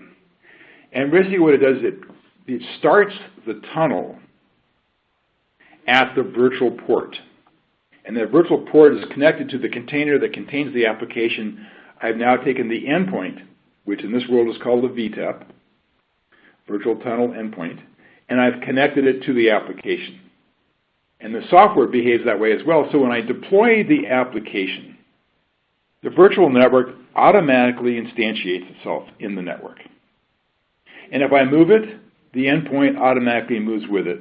And basically what it does is it starts the tunnel at the virtual port. And that virtual port is connected to the container that contains the application. I've now taken the endpoint, which in this world is called a VTEP, virtual tunnel endpoint, and I've connected it to the application. And the software behaves that way as well. So when I deploy the application, the virtual network automatically instantiates itself in the network. And if I move it, the endpoint automatically moves with it.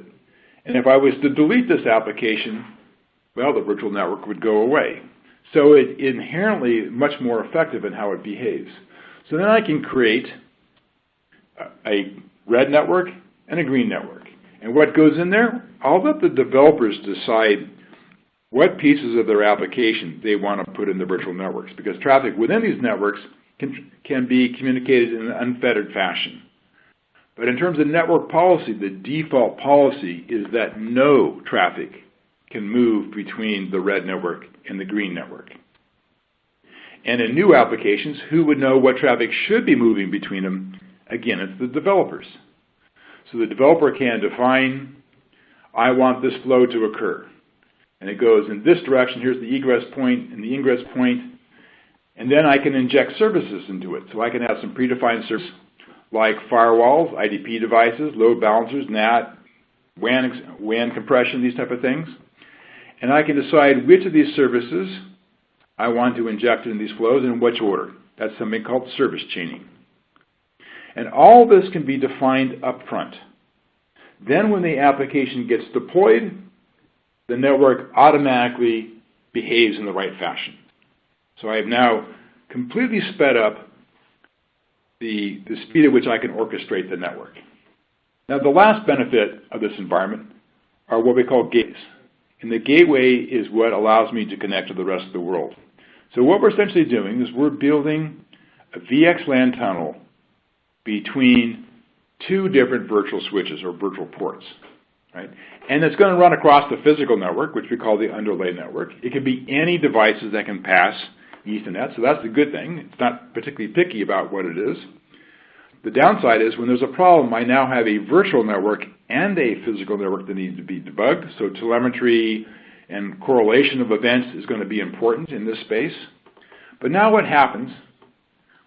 And if I was to delete this application, well, the virtual network would go away. So it's inherently much more effective in how it behaves. So then I can create a red network and a green network. And what goes in there? I'll let the developers decide what pieces of their application they want to put in the virtual networks, because traffic within these networks can be communicated in an unfettered fashion. But in terms of network policy, the default policy is that no traffic can move between the red network and the green network. And in new applications, who would know what traffic should be moving between them? Again, it's the developers. So the developer can define, I want this flow to occur. And it goes in this direction. Here's the egress point and the ingress point. And then I can inject services into it. So I can have some predefined services like firewalls, IDP devices, load balancers, NAT, WAN compression, these type of things. And I can decide which of these services I want to inject in these flows and in which order. That's something called service chaining. And all this can be defined up front. Then when the application gets deployed, the network automatically behaves in the right fashion. So I have now completely sped up the speed at which I can orchestrate the network. Now the last benefit of this environment are what we call gateways. And the gateway is what allows me to connect to the rest of the world. So what we're essentially doing is we're building a VXLAN tunnel between two different virtual switches or virtual ports, right? And it's going to run across the physical network, which we call the underlay network. It can be any devices that can pass Ethernet, so that's the good thing. It's not particularly picky about what it is. The downside is when there's a problem, I now have a virtual network and a physical network that needs to be debugged, so telemetry and correlation of events is going to be important in this space. But now what happens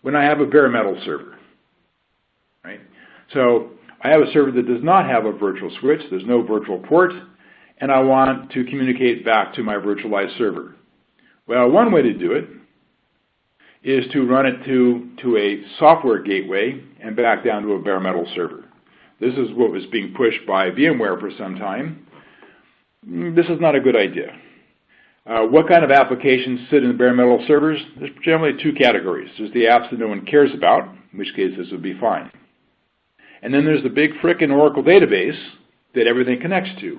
when I have a bare metal server, right? So I have a server that does not have a virtual switch, there's no virtual port, and I want to communicate back to my virtualized server. Well, one way to do it is to run it to a software gateway and back down to a bare metal server. This is what was being pushed by VMware for some time. This is not a good idea. What kind of applications sit in bare metal servers? There's generally two categories. There's the apps that no one cares about, in which case this would be fine. And then there's the big frickin' Oracle database that everything connects to.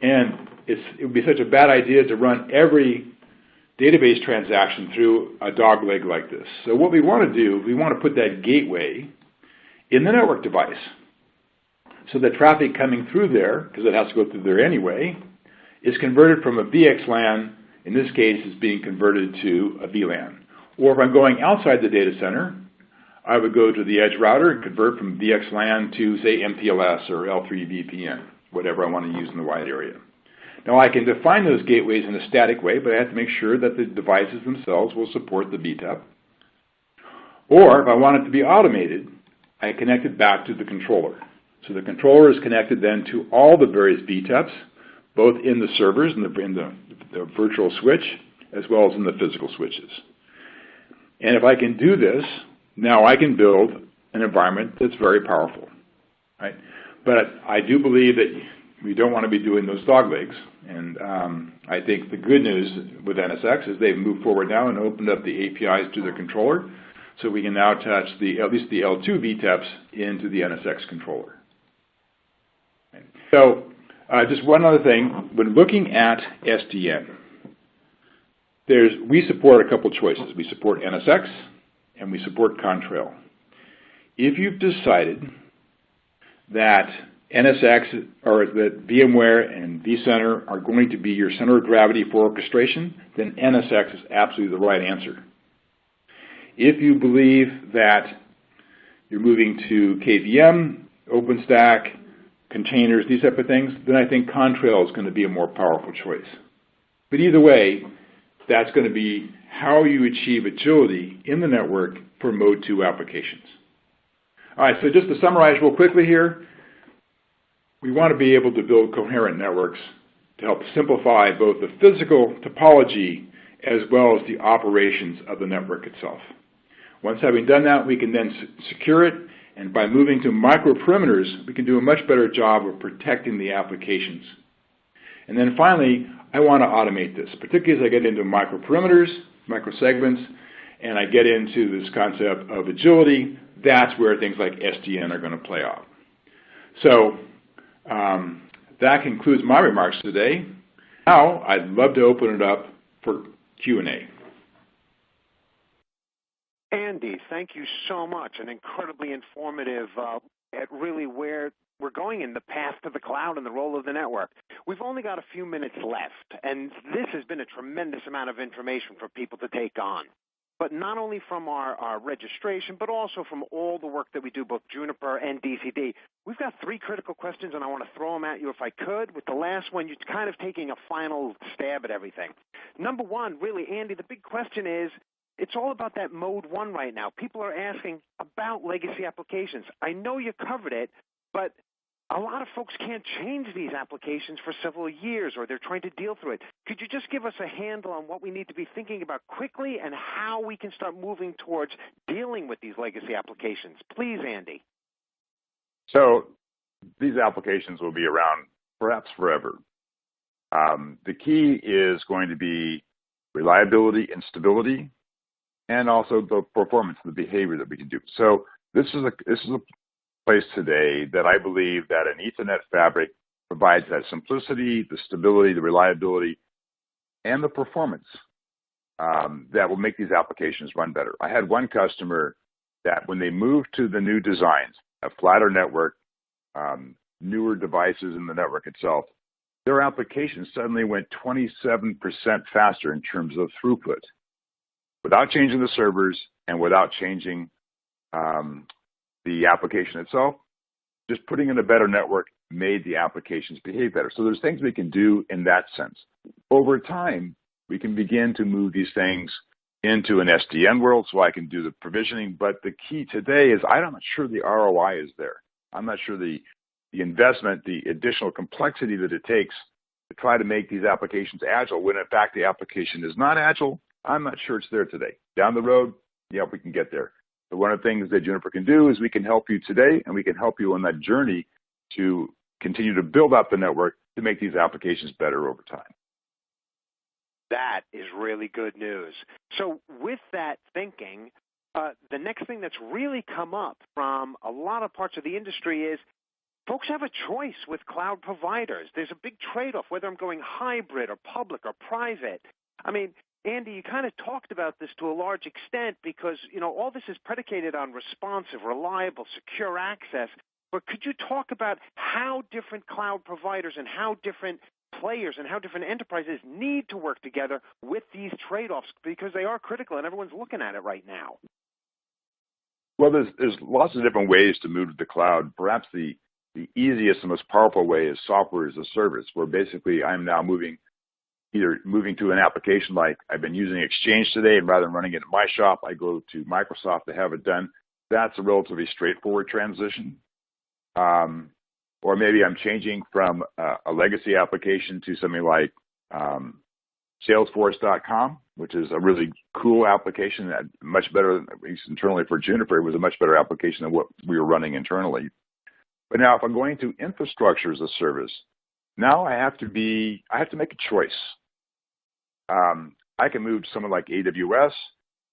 And it would be such a bad idea to run every database transaction through a dogleg like this. So what we want to do, we want to put that gateway in the network device so that traffic coming through there, because it has to go through there anyway, is converted from a VXLAN, in this case is being converted to a VLAN. Or if I'm going outside the data center, I would go to the edge router and convert from VXLAN to, say, MPLS or L3 VPN, whatever I want to use in the wide area. Now I can define those gateways in a static way, but I have to make sure that the devices themselves will support the BTEP. Or if I want it to be automated, I connect it back to the controller. So the controller is connected then to all the various BTEPs, both in the servers, in the virtual switch, as well as in the physical switches. And if I can do this, now I can build an environment that's very powerful, right? But I do believe that we don't want to be doing those doglegs. And I think the good news with NSX is they've moved forward now and opened up the APIs to their controller, so we can now attach at least the L2 VTEPs into the NSX controller. Okay. So just one other thing, when looking at SDN, we support a couple choices. We support NSX and we support Contrail. If you've decided that NSX or that VMware and vCenter are going to be your center of gravity for orchestration, then NSX is absolutely the right answer. If you believe that you're moving to KVM, OpenStack, containers, these type of things, then I think Contrail is going to be a more powerful choice. But either way, that's going to be how you achieve agility in the network for Mode 2 applications. All right, so just to summarize real quickly here, we want to be able to build coherent networks to help simplify both the physical topology as well as the operations of the network itself. Once having done that, we can then secure it, and by moving to microperimeters, we can do a much better job of protecting the applications. And then finally, I want to automate this, particularly as I get into microperimeters, microsegments, and I get into this concept of agility. That's where things like SDN are going to play out. So that concludes my remarks today. Now, I'd love to open it up for Q&A. Andy, thank you so much. An incredibly informative at really where we're going in the path to the cloud and the role of the network. We've only got a few minutes left, and this has been a tremendous amount of information for people to take on. But not only from our registration, but also from all the work that we do, both Juniper and DCD. We've got 3 critical questions, and I want to throw them at you if I could. With the last one, you're kind of taking a final stab at everything. Number 1, really, Andy, the big question is, it's all about that Mode 1 right now. People are asking about legacy applications. I know you covered it, but a lot of folks can't change these applications for several years, or they're trying to deal through it. Could you just give us a handle on what we need to be thinking about quickly and how we can start moving towards dealing with these legacy applications? Please, Andy. So these applications will be around perhaps forever. The key is going to be reliability and stability, and also the performance, the behavior that we can do. So this is a place today that I believe that an Ethernet fabric provides that simplicity, the stability, the reliability, and the performance that will make these applications run better. I had one customer that when they moved to the new designs, a flatter network, newer devices in the network itself, their applications suddenly went 27% faster in terms of throughput without changing the servers and without changing the application itself. Just putting in a better network made the applications behave better. So there's things we can do in that sense. Over time, we can begin to move these things into an SDN world so I can do the provisioning. But the key today is I'm not sure the ROI is there. I'm not sure the investment, the additional complexity that it takes to try to make these applications agile, when in fact the application is not agile. I'm not sure it's there today. Down the road, yeah, we can get there. But one of the things that Juniper can do is we can help you today, and we can help you on that journey to continue to build up the network to make these applications better over time. That is really good news. So with that thinking, the next thing that's really come up from a lot of parts of the industry is folks have a choice with cloud providers. There's a big trade-off, whether I'm going hybrid or public or private. I mean, Andy, you kind of talked about this to a large extent because, all this is predicated on responsive, reliable, secure access. But could you talk about how different cloud providers and how different players and how different enterprises need to work together with these trade-offs, because they are critical and everyone's looking at it right now? Well, there's lots of different ways to move to the cloud. Perhaps the easiest and most powerful way is software as a service, where basically I'm now moving to an application like I've been using Exchange today, and rather than running it at my shop, I go to Microsoft to have it done. That's a relatively straightforward transition. Or maybe I'm changing from a legacy application to something like Salesforce.com, which is a really cool application, that much better, at least internally for Juniper, it was a much better application than what we were running internally. But now if I'm going to infrastructure as a service, now I have to make a choice. I can move to someone like AWS,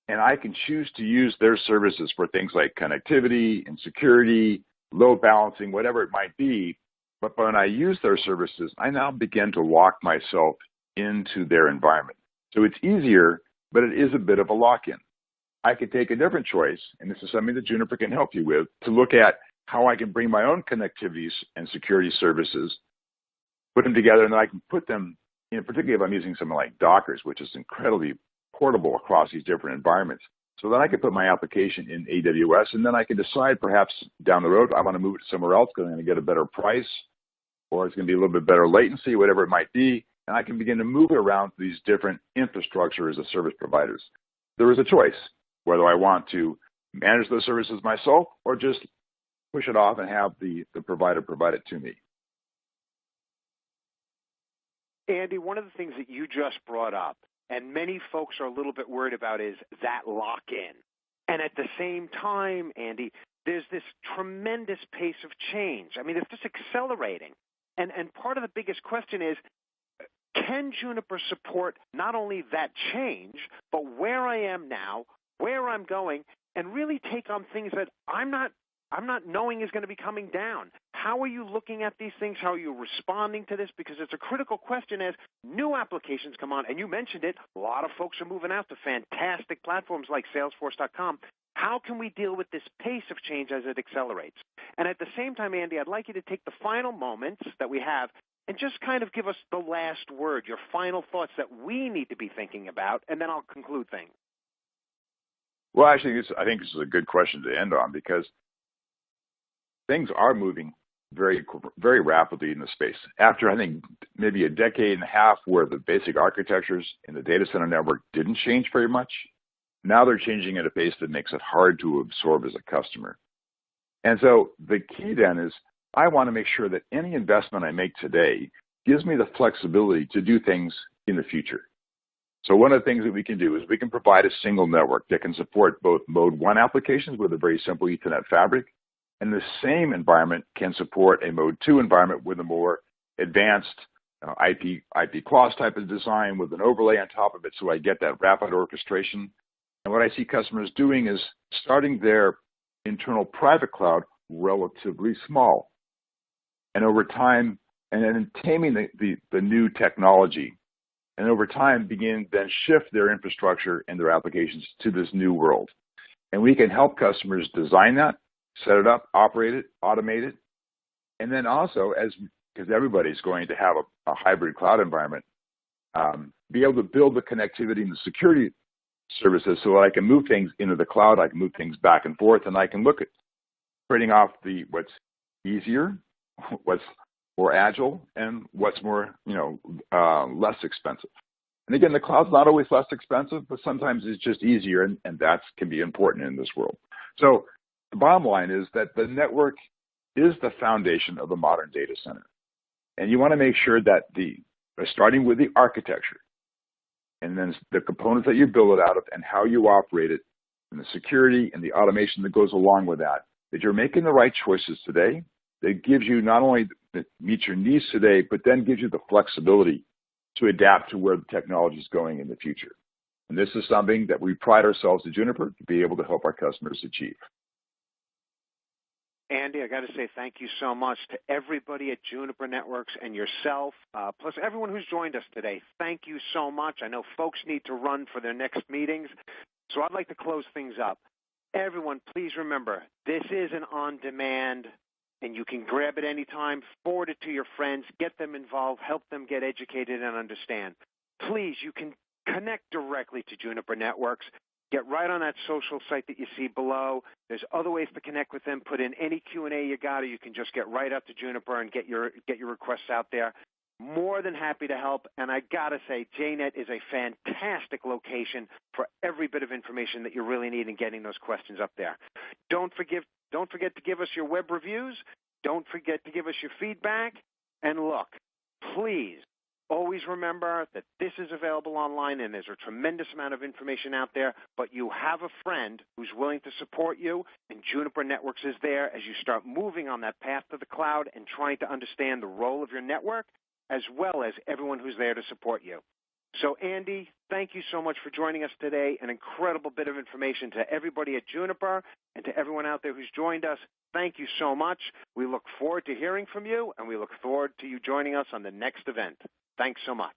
and I can choose to use their services for things like connectivity and security, load balancing, whatever it might be. But when I use their services, I now begin to lock myself into their environment. So it's easier, but it is a bit of a lock-in. I could take a different choice, and this is something that Juniper can help you with, to look at how I can bring my own connectivities and security services, put them together, and then I can put them, particularly if I'm using something like Docker, which is incredibly portable across these different environments. So then I can put my application in AWS, and then I can decide perhaps down the road I want to move it somewhere else because I'm going to get a better price, or it's going to be a little bit better latency, whatever it might be, and I can begin to move it around these different infrastructure as a service providers. There is a choice whether I want to manage those services myself or just push it off and have the provider provide it to me. Andy, one of the things that you just brought up, and many folks are a little bit worried about, is that lock-in. And at the same time, Andy, there's this tremendous pace of change. I mean, it's just accelerating. And part of the biggest question is, can Juniper support not only that change, but where I am now, where I'm going, and really take on things that I'm not knowing is going to be coming down? How are you looking at these things? How are you responding to this? Because it's a critical question as new applications come on. And you mentioned it, a lot of folks are moving out to fantastic platforms like Salesforce.com. How can we deal with this pace of change as it accelerates? And at the same time, Andy, I'd like you to take the final moments that we have and just kind of give us the last word, your final thoughts that we need to be thinking about, and then I'll conclude things. Well, actually, I think this is a good question to end on, because things are moving very, very rapidly in the space. After, I think, maybe a decade and a half where the basic architectures in the data center network didn't change very much, now they're changing at a pace that makes it hard to absorb as a customer. And so the key then is I want to make sure that any investment I make today gives me the flexibility to do things in the future. So one of the things that we can do is we can provide a single network that can support both Mode 1 applications with a very simple Ethernet fabric, and the same environment can support a Mode 2 environment with a more advanced IP clause type of design with an overlay on top of it, so I get that rapid orchestration. And what I see customers doing is starting their internal private cloud relatively small, and over time, and then taming the new technology, and over time begin then shift their infrastructure and their applications to this new world. And we can help customers design that, set it up, operate it, automate it, and then also, because everybody's going to have a hybrid cloud environment, be able to build the connectivity and the security services so that I can move things into the cloud, I can move things back and forth, and I can look at trading off what's easier, what's more agile, and what's more, less expensive. And again, the cloud's not always less expensive, but sometimes it's just easier, and that can be important in this world. So the bottom line is that the network is the foundation of a modern data center. And you want to make sure that starting with the architecture, and then the components that you build it out of and how you operate it, and the security and the automation that goes along with that you're making the right choices today that gives you not only that meets your needs today, but then gives you the flexibility to adapt to where the technology is going in the future. And this is something that we pride ourselves at Juniper to be able to help our customers achieve. Andy, I got to say thank you so much to everybody at Juniper Networks and yourself, plus everyone who's joined us today. Thank you so much. I know folks need to run for their next meetings, so I'd like to close things up. Everyone, please remember, this is an on-demand, and you can grab it anytime, forward it to your friends, get them involved, help them get educated and understand. Please, you can connect directly to Juniper Networks. Get right on that social site that you see below. There's other ways to connect with them. Put in any Q&A you got, or you can just get right out to Juniper and get your requests out there. More than happy to help. And I got to say, JNet is a fantastic location for every bit of information that you really need in getting those questions up there. Don't forget to give us your web reviews. Don't forget to give us your feedback. And look, please, always remember that this is available online and there's a tremendous amount of information out there, but you have a friend who's willing to support you, and Juniper Networks is there as you start moving on that path to the cloud and trying to understand the role of your network, as well as everyone who's there to support you. So, Andy, thank you so much for joining us today. An incredible bit of information to everybody at Juniper and to everyone out there who's joined us. Thank you so much. We look forward to hearing from you, and we look forward to you joining us on the next event. Thanks so much.